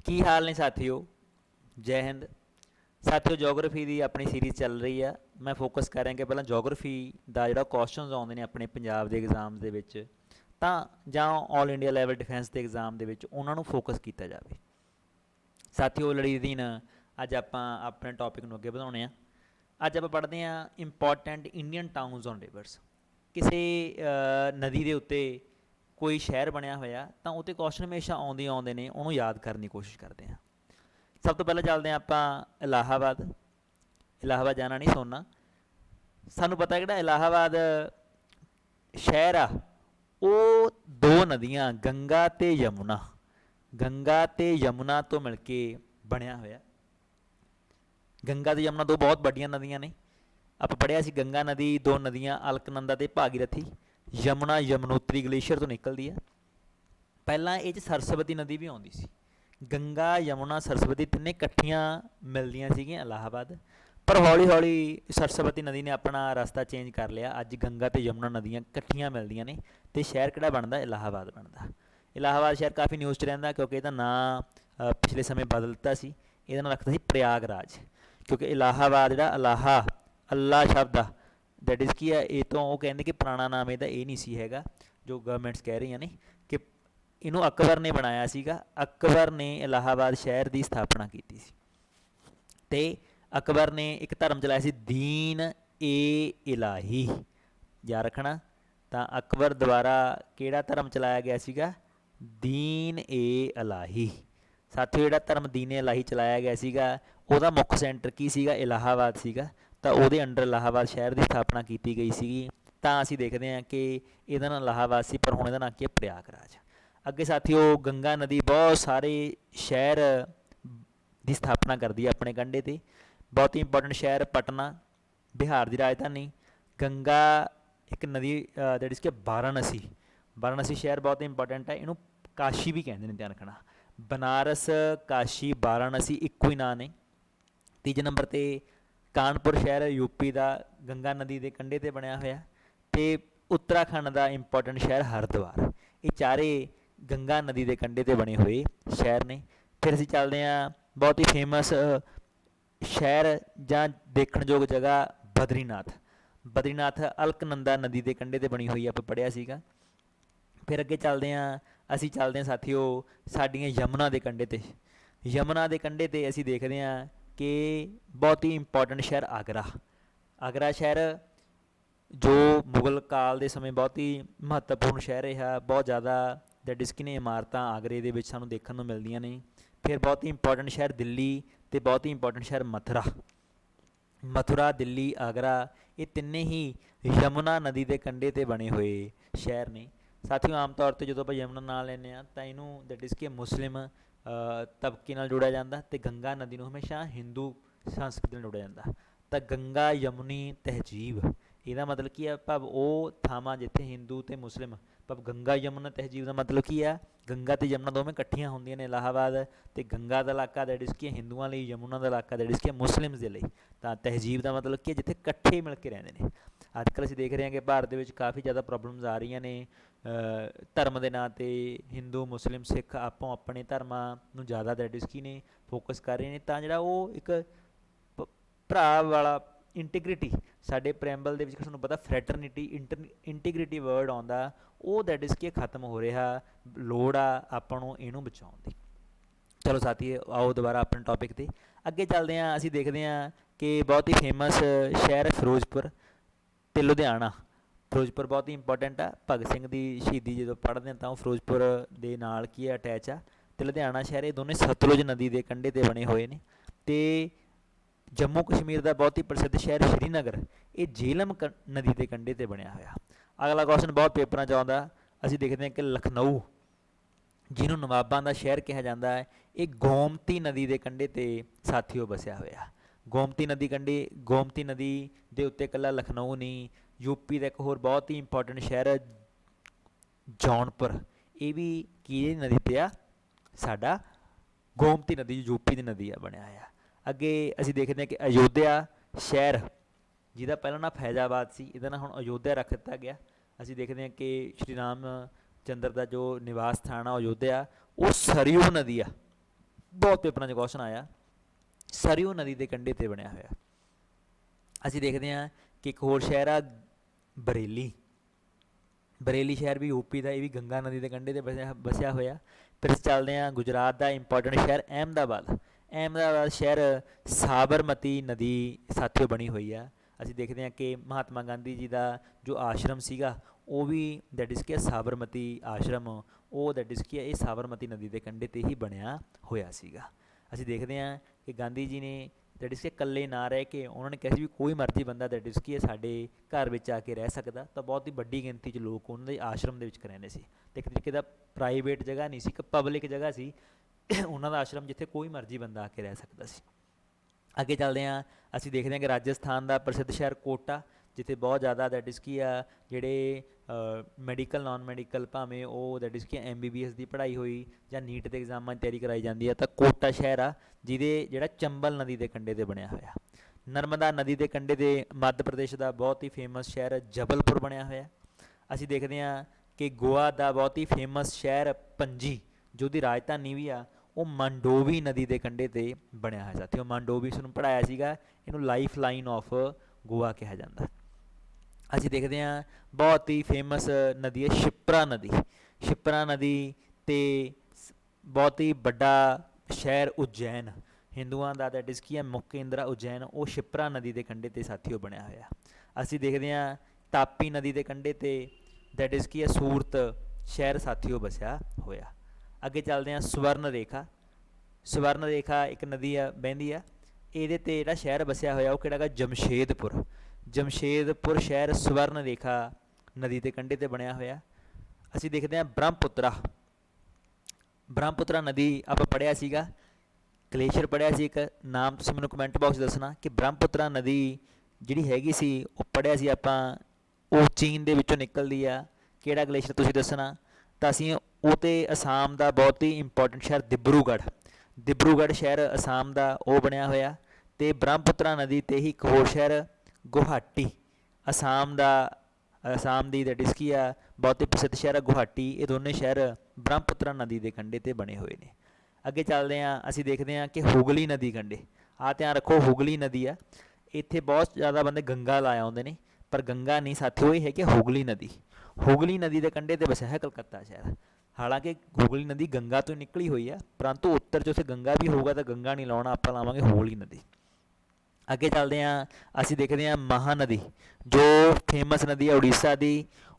ਕੀ ਹਾਲ ਨੇ ਸਾਥੀਓ। ਜੈ ਹਿੰਦ ਸਾਥੀਓ। ਜੋਗਰਾਫੀ ਦੀ ਆਪਣੀ ਸੀਰੀਜ਼ ਚੱਲ ਰਹੀ ਆ। ਮੈਂ ਫੋਕਸ ਕਰ ਰਿਹਾ ਕਿ ਪਹਿਲਾਂ ਜੋਗਰਾਫੀ ਦਾ ਜਿਹੜਾ ਕੁਐਸਚਨਸ ਆਉਂਦੇ ਨੇ ਆਪਣੇ ਪੰਜਾਬ ਦੇ ਐਗਜ਼ਾਮ ਦੇ ਵਿੱਚ ਤਾਂ ਜਾਂ ਆਲ ਇੰਡੀਆ ਲੈਵਲ ਡਿਫੈਂਸ ਦੇ ਐਗਜ਼ਾਮ ਦੇ ਵਿੱਚ ਉਹਨਾਂ ਨੂੰ ਫੋਕਸ ਕੀਤਾ ਜਾਵੇ। ਸਾਥੀਓ ਲੜੀ ਦਿਨ ਅੱਜ ਆਪਾਂ ਆਪਣੇ ਟੌਪਿਕ ਨੂੰ ਅੱਗੇ ਵਧਾਉਣੇ ਆ। ਅੱਜ ਆਪਾਂ ਪੜ੍ਹਦੇ ਹਾਂ important Indian towns on reverse. ਕਿਸੇ ਨਦੀ ਦੇ ਉੱਤੇ ਕੋਈ ਸ਼ਹਿਰ ਬਣਿਆ ਹੋਇਆ ਤਾਂ ਉਹ 'ਤੇ ਕੁਐਸਚਨ ਹਮੇਸ਼ਾ ਆਉਂਦੇ ਨੇ, ਉਹਨੂੰ ਯਾਦ ਕਰਨ ਦੀ ਕੋਸ਼ਿਸ਼ ਕਰਦੇ ਹਾਂ। ਸਭ ਤੋਂ ਪਹਿਲਾਂ ਚੱਲਦੇ ਹਾਂ ਆਪਾਂ ਇਲਾਹਾਬਾਦ। ਇਲਾਹਾਬਾਦ ਜਾਣਾ ਨਹੀਂ ਸੋਨਾ। ਸਾਨੂੰ ਪਤਾ ਜਿਹੜਾ ਇਲਾਹਾਬਾਦ ਸ਼ਹਿਰ ਆ ਉਹ ਦੋ ਨਦੀਆਂ ਗੰਗਾ ਅਤੇ ਯਮੁਨਾ ਤੋਂ ਮਿਲ ਕੇ ਬਣਿਆ ਹੋਇਆ। ਗੰਗਾ ਅਤੇ ਯਮੁਨਾ ਦੋ ਬਹੁਤ ਵੱਡੀਆਂ ਨਦੀਆਂ ਨੇ। ਆਪਾਂ ਪੜ੍ਹਿਆ ਸੀ ਗੰਗਾ ਨਦੀ ਦੋ ਨਦੀਆਂ ਅਲਕਨੰਦਾ ਅਤੇ ਭਾਗੀਰਥੀ, ਯਮੁਨਾ ਯਮਨੋਤਰੀ ਗਲੇਸ਼ੀਅਰ ਤੋਂ ਨਿਕਲਦੀ ਆ। ਪਹਿਲਾਂ ਇਹ 'ਚ ਸਰਸਵਤੀ ਨਦੀ ਵੀ ਆਉਂਦੀ ਸੀ। ਗੰਗਾ ਯਮੁਨਾ ਸਰਸਵਤੀ ਤਿੰਨੇ ਇਕੱਠੀਆਂ ਮਿਲਦੀਆਂ ਸੀਗੀਆਂ ਇਲਾਹਾਬਾਦ, ਪਰ ਹੌਲੀ ਹੌਲੀ ਸਰਸਵਤੀ ਨਦੀ ਨੇ ਆਪਣਾ ਰਸਤਾ ਚੇਂਜ ਕਰ ਲਿਆ। ਅੱਜ ਗੰਗਾ ਅਤੇ ਯਮੁਨਾ ਨਦੀਆਂ ਇਕੱਠੀਆਂ ਮਿਲਦੀਆਂ ਨੇ ਅਤੇ ਸ਼ਹਿਰ ਕਿਹੜਾ ਬਣਦਾ? ਇਲਾਹਾਬਾਦ ਬਣਦਾ। ਇਲਾਹਾਬਾਦ ਸ਼ਹਿਰ ਕਾਫੀ ਨਿਊਜ਼ 'ਚ ਰਹਿੰਦਾ ਕਿਉਂਕਿ ਇਹਦਾ ਨਾਂ ਪਿਛਲੇ ਸਮੇਂ ਬਦਲ ਦਿੱਤਾ ਸੀ। ਇਹਦਾ ਨਾਂ ਰੱਖਦਾ ਸੀ ਪ੍ਰਯਾਗਰਾਜ, ਕਿਉਂਕਿ ਇਲਾਹਾਬਾਦ ਜਿਹੜਾ ਅੱਲਾ ਸ਼ਬਦ ਆ ਦੈਟ ਇਜ਼ ਕੀ ਆ, ਇਹ ਤੋਂ ਉਹ ਕਹਿੰਦੇ ਕਿ ਪੁਰਾਣਾ ਨਾਮ ਇਹਦਾ ਇਹ ਨਹੀਂ ਸੀ ਹੈਗਾ, ਜੋ ਗਵਰਨਮੈਂਟਸ ਕਹਿ ਰਹੀਆਂ ਨੇ ਕਿ ਇਹਨੂੰ ਅਕਬਰ ਨੇ ਬਣਾਇਆ ਸੀਗਾ। ਅਕਬਰ ਨੇ ਇਲਾਹਾਬਾਦ ਸ਼ਹਿਰ ਦੀ ਸਥਾਪਨਾ ਕੀਤੀ ਸੀ ਅਤੇ ਅਕਬਰ ਨੇ ਇੱਕ ਧਰਮ ਚਲਾਇਆ ਸੀ ਦੀਨ ਏ ਇਲਾਹੀ। ਯਾਦ ਰੱਖਣਾ। ਤਾਂ ਅਕਬਰ ਦੁਆਰਾ ਕਿਹੜਾ ਧਰਮ ਚਲਾਇਆ ਗਿਆ ਸੀਗਾ? ਦੀਨ ਏ ਇਲਾਹੀ। ਸਾਥੀਓ ਜਿਹੜਾ ਧਰਮ ਦੀਨ ਏ ਇਲਾਹੀ ਚਲਾਇਆ ਗਿਆ ਸੀਗਾ ਉਹਦਾ ਮੁੱਖ ਸੈਂਟਰ ਕੀ ਸੀਗਾ? ਇਲਾਹਾਬਾਦ ਸੀਗਾ। ਤਾਂ ਉਹਦੇ ਅੰਡਰ ਇਲਾਹਾਬਾਦ ਸ਼ਹਿਰ ਦੀ ਸਥਾਪਨਾ ਕੀਤੀ ਗਈ ਸੀਗੀ। ਤਾਂ ਅਸੀਂ ਦੇਖਦੇ ਹਾਂ ਕਿ ਇਹਦਾ ਨਾਂ ਇਲਾਹਾਬਾਦ ਸੀ, ਪਰ ਹੁਣ ਇਹਦਾ ਨਾਂ ਕੀ ਹੈ? ਪ੍ਰਯਾਗਰਾਜ। ਅੱਗੇ ਸਾਥੀਓ ਗੰਗਾ ਨਦੀ ਬਹੁਤ ਸਾਰੇ ਸ਼ਹਿਰ ਦੀ ਸਥਾਪਨਾ ਕਰਦੀ ਹੈ ਆਪਣੇ ਕੰਢੇ 'ਤੇ। ਬਹੁਤ ਹੀ ਇੰਪੋਰਟੈਂਟ ਸ਼ਹਿਰ ਪਟਨਾ, ਬਿਹਾਰ ਦੀ ਰਾਜਧਾਨੀ। ਗੰਗਾ ਇੱਕ ਨਦੀ ਦੈਟ ਇਜ਼ ਕਿ ਵਾਰਾਣਸੀ ਸ਼ਹਿਰ ਬਹੁਤ ਇੰਪੋਰਟੈਂਟ ਹੈ। ਇਹਨੂੰ ਕਾਸ਼ੀ ਵੀ ਕਹਿੰਦੇ ਨੇ, ਧਿਆਨ ਰੱਖਣਾ। ਬਨਾਰਸ, ਕਾਸ਼ੀ, ਵਾਰਾਣਸੀ ਇੱਕੋ ਹੀ ਨਾਂ ਨੇ। ਤੀਜੇ ਨੰਬਰ 'ਤੇ ਕਾਨਪੁਰ ਸ਼ਹਿਰ ਯੂਪੀ ਦਾ, ਗੰਗਾ ਨਦੀ ਦੇ ਕੰਢੇ 'ਤੇ ਬਣਿਆ ਹੋਇਆ। ਅਤੇ ਉੱਤਰਾਖੰਡ ਦਾ ਇੰਪੋਰਟੈਂਟ ਸ਼ਹਿਰ ਹਰਿਦੁਆਰ। ਇਹ ਚਾਰੇ ਗੰਗਾ ਨਦੀ ਦੇ ਕੰਢੇ 'ਤੇ ਬਣੇ ਹੋਏ ਸ਼ਹਿਰ ਨੇ। ਫਿਰ ਅਸੀਂ ਚੱਲਦੇ ਹਾਂ ਬਹੁਤ ਹੀ ਫੇਮਸ ਸ਼ਹਿਰ ਜਾਂ ਦੇਖਣਯੋਗ ਜਗ੍ਹਾ ਬਦਰੀਨਾਥ ਅਲਕਨੰਦਾ ਨਦੀ ਦੇ ਕੰਢੇ 'ਤੇ ਬਣੀ ਹੋਈ ਆਪਾਂ ਪੜ੍ਹਿਆ ਸੀਗਾ। ਫਿਰ ਅੱਗੇ ਚੱਲਦੇ ਹਾਂ ਸਾਥੀਓ ਸਾਡੀਆਂ ਯਮੁਨਾ ਦੇ ਕੰਢੇ 'ਤੇ ਅਸੀਂ ਦੇਖਦੇ ਹਾਂ ਕਿ ਬਹੁਤ ਹੀ ਇੰਪੋਰਟੈਂਟ ਸ਼ਹਿਰ ਆਗਰਾ ਸ਼ਹਿਰ ਜੋ ਮੁਗਲ ਕਾਲ ਦੇ ਸਮੇਂ ਬਹੁਤ ਹੀ ਮਹੱਤਵਪੂਰਨ ਸ਼ਹਿਰ ਰਿਹਾ। ਬਹੁਤ ਜ਼ਿਆਦਾ ਦੈਟ ਇਜ਼ ਕਿਨੇ ਇਮਾਰਤਾਂ ਆਗਰੇ ਦੇ ਵਿੱਚ ਸਾਨੂੰ ਦੇਖਣ ਨੂੰ ਮਿਲਦੀਆਂ ਨੇ। ਫਿਰ ਬਹੁਤ ਹੀ ਇੰਪੋਰਟੈਂਟ ਸ਼ਹਿਰ ਦਿੱਲੀ ਅਤੇ ਬਹੁਤ ਹੀ ਇੰਪੋਰਟੈਂਟ ਸ਼ਹਿਰ ਮਥੁਰਾ, ਦਿੱਲੀ, ਆਗਰਾ ਇਹ ਤਿੰਨੇ ਹੀ ਯਮੁਨਾ ਨਦੀ ਦੇ ਕੰਢੇ 'ਤੇ ਬਣੇ ਹੋਏ ਸ਼ਹਿਰ ਨੇ। ਸਾਥੀਓ ਆਮ ਤੌਰ 'ਤੇ ਜਦੋਂ ਆਪਾਂ ਯਮੁਨਾ ਨਾਂ ਲੈਂਦੇ ਹਾਂ ਤਾਂ ਇਹਨੂੰ ਦੈਟ ਇਜ਼ ਕਿ ਮੁਸਲਿਮ ਤਬਕੇ ਨਾਲ ਜੋੜਿਆ ਜਾਂਦਾ ਅਤੇ ਗੰਗਾ ਨਦੀ ਨੂੰ ਹਮੇਸ਼ਾ ਹਿੰਦੂ ਸੰਸਕ੍ਰਿਤੀ ਨਾਲ ਜੋੜਿਆ ਜਾਂਦਾ। ਤਾਂ ਗੰਗਾ ਯਮੁਨੀ ਤਹਿਜੀਬ ਇਹਦਾ ਮਤਲਬ ਕੀ ਆ? ਭਾਵ ਉਹ ਥਾਵਾਂ ਜਿੱਥੇ ਹਿੰਦੂ ਅਤੇ ਮੁਸਲਿਮ, ਭਾਵ ਗੰਗਾ ਯਮੁਨਾ ਤਹਿਜੀਬ ਦਾ ਮਤਲਬ ਕੀ ਆ? ਗੰਗਾ ਅਤੇ ਯਮੁਨਾ ਦੋਵੇਂ ਇਕੱਠੀਆਂ ਹੁੰਦੀਆਂ ਨੇ ਇਲਾਹਾਬਾਦ, ਅਤੇ ਗੰਗਾ ਦਾ ਇਲਾਕਾ ਦੈਟ ਇਜ਼ ਕਿ ਹਿੰਦੂਆਂ ਲਈ, ਯਮੁਨਾ ਦਾ ਇਲਾਕਾ ਦੈਟ ਇਜ਼ ਕਿ ਮੁਸਲਿਮਸ ਦੇ ਲਈ। ਤਾਂ ਤਹਿਜੀਬ ਦਾ ਮਤਲਬ ਕੀ ਹੈ? ਜਿੱਥੇ ਇਕੱਠੇ ਮਿਲ ਕੇ ਰਹਿੰਦੇ ਨੇ। ਅੱਜ ਕੱਲ੍ਹ ਅਸੀਂ ਦੇਖ ਰਹੇ ਹਾਂ ਕਿ ਭਾਰਤ ਦੇ ਵਿੱਚ ਕਾਫੀ ਜ਼ਿਆਦਾ ਪ੍ਰੋਬਲਮਸ ਆ ਰਹੀਆਂ ਨੇ ਧਰਮ ਦੇ ਨਾਂ 'ਤੇ। ਹਿੰਦੂ, ਮੁਸਲਿਮ, ਸਿੱਖ ਆਪੋ ਆਪਣੇ ਧਰਮਾਂ ਨੂੰ ਜ਼ਿਆਦਾ ਦੈਟ ਇਜ਼ ਕੀ ਨੇ ਫੋਕਸ ਕਰ ਰਹੇ ਨੇ। ਤਾਂ ਜਿਹੜਾ ਉਹ ਇੱਕ ਭਰਾ ਵਾਲਾ ਇੰਟੀਗ੍ਰਿਟੀ ਸਾਡੇ ਪ੍ਰੈਂਬਲ ਦੇ ਵਿੱਚ ਤੁਹਾਨੂੰ ਪਤਾ ਫਰੈਟਰਨਿਟੀ ਇੰਟੀਗ੍ਰਿਟੀ ਵਰਡ ਆਉਂਦਾ, ਉਹ ਦੈਟ ਇਜ਼ ਕਿ ਖਤਮ ਹੋ ਰਿਹਾ। ਲੋੜ ਆ ਆਪਾਂ ਨੂੰ ਇਹਨੂੰ ਬਚਾਉਣ ਦੀ। ਚਲੋ ਸਾਥੀ ਆਓ ਦੁਬਾਰਾ ਆਪਣੇ ਟੌਪਿਕ 'ਤੇ ਅੱਗੇ ਚੱਲਦੇ ਹਾਂ। ਅਸੀਂ ਦੇਖਦੇ ਹਾਂ ਕਿ ਬਹੁਤ ਹੀ ਫੇਮਸ ਸ਼ਹਿਰ ਹੈ ਫਿਰੋਜ਼ਪੁਰ ਅਤੇ ਲੁਧਿਆਣਾ। ਫਿਰੋਜ਼ਪੁਰ ਬਹੁਤ ਹੀ ਇੰਪੋਰਟੈਂਟ ਆ। ਭਗਤ ਸਿੰਘ ਦੀ ਸ਼ਹੀਦੀ ਜਦੋਂ ਪੜ੍ਹਦੇ ਹਾਂ ਤਾਂ ਉਹ ਫਿਰੋਜ਼ਪੁਰ ਦੇ ਨਾਲ ਕੀ ਹੈ? ਅਟੈਚ ਆ। ਅਤੇ ਲੁਧਿਆਣਾ ਸ਼ਹਿਰ ਇਹ ਦੋਨੇ ਸਤਲੁਜ ਨਦੀ ਦੇ ਕੰਢੇ 'ਤੇ ਬਣੇ ਹੋਏ ਨੇ। ਅਤੇ ਜੰਮੂ ਕਸ਼ਮੀਰ ਦਾ ਬਹੁਤ ਹੀ ਪ੍ਰਸਿੱਧ ਸ਼ਹਿਰ ਸ਼੍ਰੀਨਗਰ ਇਹ ਜੇਹਲਮ ਨਦੀ ਦੇ ਕੰਢੇ 'ਤੇ ਬਣਿਆ ਹੋਇਆ। ਅਗਲਾ ਕੁਐਸਚਨ ਬਹੁਤ ਪੇਪਰਾਂ 'ਚ ਆਉਂਦਾ। ਅਸੀਂ ਦੇਖਦੇ ਹਾਂ ਕਿ ਲਖਨਊ ਜਿਹਨੂੰ ਨਵਾਬਾਂ ਦਾ ਸ਼ਹਿਰ ਕਿਹਾ ਜਾਂਦਾ ਹੈ, ਇਹ ਗੋਮਤੀ ਨਦੀ ਦੇ ਕੰਢੇ 'ਤੇ ਸਾਥੀਓ ਵਸਿਆ ਹੋਇਆ। ਗੋਮਤੀ ਨਦੀ ਦੇ ਉੱਤੇ ਇਕੱਲਾ ਲਖਨਊ ਨਹੀਂ, ਯੂਪੀ ਦਾ ਇੱਕ ਹੋਰ ਬਹੁਤ ਹੀ ਇੰਪੋਰਟੈਂਟ ਸ਼ਹਿਰ ਹੈ ਜੌਨਪੁਰ, ਇਹ ਵੀ ਕਿਹਦੀ ਨਦੀ 'ਤੇ ਆ? ਸਾਡਾ ਗੋਮਤੀ ਨਦੀ, ਯੂਪੀ ਦੀ ਨਦੀ ਆ ਬਣਿਆ ਹੋਇਆ। ਅੱਗੇ ਅਸੀਂ ਦੇਖਦੇ ਹਾਂ ਕਿ ਅਯੋਧਿਆ ਸ਼ਹਿਰ ਜਿਹਦਾ ਪਹਿਲਾਂ ਨਾਂ ਫੈਜ਼ਾਬਾਦ ਸੀ, ਇਹਦਾ ਨਾਂ ਹੁਣ ਅਯੋਧਿਆ ਰੱਖ ਦਿੱਤਾ ਗਿਆ। ਅਸੀਂ ਦੇਖਦੇ ਹਾਂ ਕਿ ਸ਼੍ਰੀ ਰਾਮ ਚੰਦਰ ਦਾ ਜੋ ਨਿਵਾਸ ਸਥਾਨ ਆ ਅਯੋਧਿਆ, ਉਹ ਸਰਯੂ ਨਦੀ ਆ। बहुत पेपरां 'ਚ क्वेश्चन आया। सरयू नदी के कंढे ते बनया होया। ਅਸੀਂ देखते हैं कि एक होर शहर आ बरेली। बरेली शहर भी यूपी का, ये भी गंगा नदी के कंढे ते बसिया होया। फिर चलते हैं गुजरात का इंपॉर्टेंट शहर अहमदाबाद। अहमदाबाद शहर साबरमती नदी साथियों बनी हुई है। ਅਸੀਂ देखते हैं कि महात्मा गांधी जी का जो आश्रम सीगा वो भी दैट इज़ कि साबरमती आश्रम, वो दैट इज़ कि साबरमती नदी के कंढे ते ही बनया होया सीगा। ਅਸੀਂ देखते हैं कि गांधी जी ने दैट इज़ कि इकल्ले ना रह के उन्होंने कहा भी कोई मर्जी बंदा दैट इज़ कि साडे घर में आके रह सकता, तो बहुत ही वड्डी गिनती च लोग उन्होंने आश्रम के रहंदे सी। ते एक तरीके का प्राइवेट जगह नहीं सी, एक पबलिक जगह सी उन्हों का आश्रम, जिथे कोई मर्जी बंदा आके रह सकता सी। अगे चलते हैं, असी देखते हैं कि राजस्थान का प्रसिद्ध शहर कोटा, जिथे बहुत ज़्यादा दैट इज़ की जोड़े मैडिकल नॉन मैडिकल भावें वो दैट इज़ की MBBS की पढ़ाई हुई या नीट के एग्जामां की तैयारी कराई जाती है, तो कोटा शहर आ जिहदे जिहड़ा चंबल नदी के कंढे ते बनया होया। नर्मदा नदी के कंढे ते मध्य प्रदेश का बहुत ही फेमस शहर जबलपुर बनया होया। असी देखते हैं कि गोवा का बहुत ही फेमस शहर पंजी, जो दी राजधानी भी आ वो मंडोवी नदी के कंढे ते बनया है। साथियों मंडोवी इसनूं पढ़ाया सीगा, इनू लाइफ लाइन ऑफ गोवा कहा जाता। असीं देखते हैं बहुत ही फेमस नदी है शिप्रा नदी। शिप्रा नदी ते बहुत ही बड़ा शहर उज्जैन, हिंदुओं का दैट इज़ की है मुख्य केंद्र उज्जैन, वो शिप्रा नदी के कंढे ते साथियों बनया होया। असीं देखते हैं तापी नदी के कंढे ते दैट इज़ की है सूरत शहर साथियों बसिया होया। अगे चलते हैं स्वर्ण रेखा। स्वर्ण रेखा एक नदी आ बहती है, ये जोड़ा शहर बसिया होया वो किहड़ा जमशेदपुर। जमशेदपुर शहर स्वर्ण रेखा नदी के कंढे ते बनया होया। असीं देखते हैं ब्रह्मपुत्रा। ब्रह्मपुत्रा नदी आप पढ़िया सीगा, ग्लेशियर पढ़िया सी, एक नाम तुसीं मैनूं कमेंट बॉक्स दसना कि ब्रह्मपुत्रा नदी जिहड़ी हैगी सी वो पढ़िया सी आपां, वो चीन दे विचों निकलदी आ। किहड़ा ग्लेशियर तुसीं दसना, तां असीं वो तो असम का बहुत ही इंपॉर्टेंट शहर दिब्रूगढ़, दिब्रूगढ़ शहर असम का वो बनया होया। तो ब्रह्मपुत्रा नदी ते ही एक होर शहर गुवाहाटी, असम का, असम की दैट इज़ की आ बहुत ही प्रसिद्ध शहर है गुवाहाटी। ये दोनों शहर ब्रह्मपुत्रा नदी के कंढे ते बने हुए हैं। अगे चलते हैं, असीं देखते हैं कि हुगली नदी कंढे, आ ध्यान रखो हुगली नदी आ, इत्थे बहुत ज़्यादा बंदे गंगा ला आउंदे ने, पर गंगा नहीं साथियों, ये है कि हुगली नदी। हुगली नदी के कंढे ते बसिया है कलकत्ता शहर। हालांकि हुगली नदी गंगा तो निकली हुई है, परंतु उत्तर जो उत्थे गंगा भी होगा तो गंगा नहीं लाउणा, आपां लावांगे हुगली नदी। अगे चलते हैं, असीं देखते हैं महानदी, जो फेमस नदी है उड़ीसा की,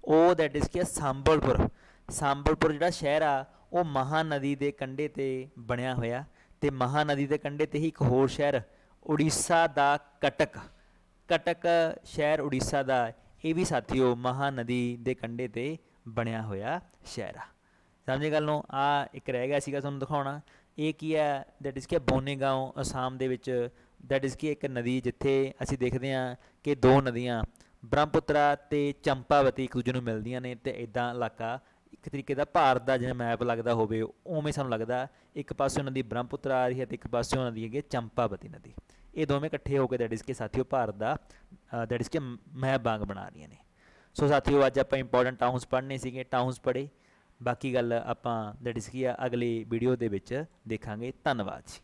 वो दैट इज़ की संबलपुर। संबलपुर जिहड़ा शहर आ वो महानदी के कंढे ते बनया होया। ते महानदी के कंढे ते ही एक होर शहर उड़ीसा का कटक। कटक शहर उड़ीसा का, ये भी साथियों महानदी के कंढे ते बनया होया शहर आ। समझे गल नूं। आ एक रह गया सीगा तुहानूं दिखाउणा, ये की है दैट इज़ की बोनेगांव असम दे विच दैट इज़ की एक नदी, जिथे असीं देखते हैं कि दो नदियाँ ब्रह्मपुत्रा ते चंपावती एक दूजे नूं मिलदियां ने, ते इदां इलाका एक तरीके का भारत का जिवें मैप लगता होवे उवें सानूं लगदा। एक पासों नदी ब्रह्मपुत्रा आ रही है तो एक पासों नदी है चंपावती नदी, ये दोवें इकट्ठे होकर दैट इज़ के साथियों भारत का दैट इज़ के मैप वांग बना रही ने। सो साथियों अज आप इंपॉर्टेंट टाउनस पढ़ने सीगे, टाउनस पढ़े, बाकी गल आपां दैट इज़ की अगली वीडियो दे विच देखांगे। धन्नवाद जी।